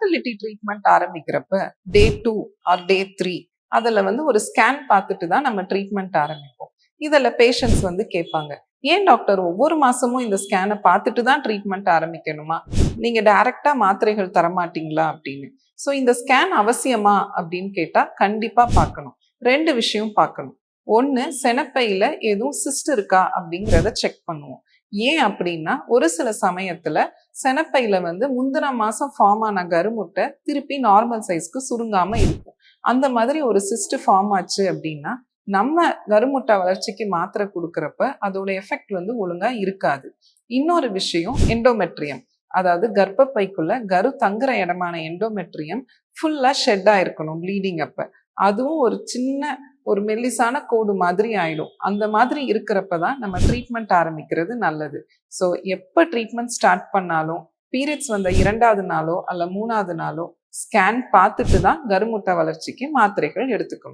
Infertility treatment ஆரம்பிக்கிறப்ப டே 2 R டே 3 அதில் ஒரு scan பார்த்துட்டு தான் நம்ம ட்ரீட்மெண்ட் ஆரம்பிப்போம். இதில் பேஷண்ட்ஸ் கேட்பாங்க, ஏன் டாக்டர் ஒவ்வொரு மாசமும் இந்த ஸ்கேனை பார்த்துட்டு தான் ட்ரீட்மெண்ட் ஆரம்பிக்கணுமா, நீங்க டைரக்டா மாத்திரைகள் தரமாட்டீங்களா அப்படின்னு. ஸோ இந்த ஸ்கேன் அவசியமா அப்படின்னு கேட்டா கண்டிப்பா பார்க்கணும். 2 விஷயம் பார்க்கணும். ஒன்று, செனப்பையில எதுவும் சிஸ்ட் இருக்கா அப்படிங்கிறத செக் பண்ணுவோம். ஏன் அப்படின்னா ஒரு சில சமயத்துல செனப்பையில முந்தின மாசம் ஃபார்ம் ஆன கருமுட்டை திருப்பி நார்மல் சைஸ்க்கு சுருங்காம இருக்கும். அந்த மாதிரி ஒரு சிஸ்ட் ஃபார்ம் ஆச்சு அப்படின்னா நம்ம கருமுட்டை வளர்ச்சிக்கு மாத்திரை கொடுக்கறப்ப அதோட எஃபெக்ட் ஒழுங்கா இருக்காது. இன்னொரு விஷயம் எண்டோமெட்ரியம், அதாவது கர்ப்பப்பைக்குள்ள கரு தங்குற இடமான எண்டோமெட்ரியம் ஃபுல்லா ஷெட் ஆயிருக்கணும் ப்ளீடிங் அப்ப. அதுவும் ஒரு சின்ன ஒரு மெல்லிசான கோடு மாதிரி ஆயிடும். அந்த மாதிரி இருக்கிறப்ப தான் நம்ம ட்ரீட்மெண்ட் ஆரம்பிக்கிறது நல்லது. ஸோ எப்போ ட்ரீட்மெண்ட் ஸ்டார்ட் பண்ணாலும் பீரியட்ஸ் வந்த 2வது நாளோ அல்ல 3வது நாளோ ஸ்கேன் பார்த்துட்டு தான் கருமுட்டை வளர்ச்சிக்கு மாத்திரைகள் எடுத்துக்கணும்.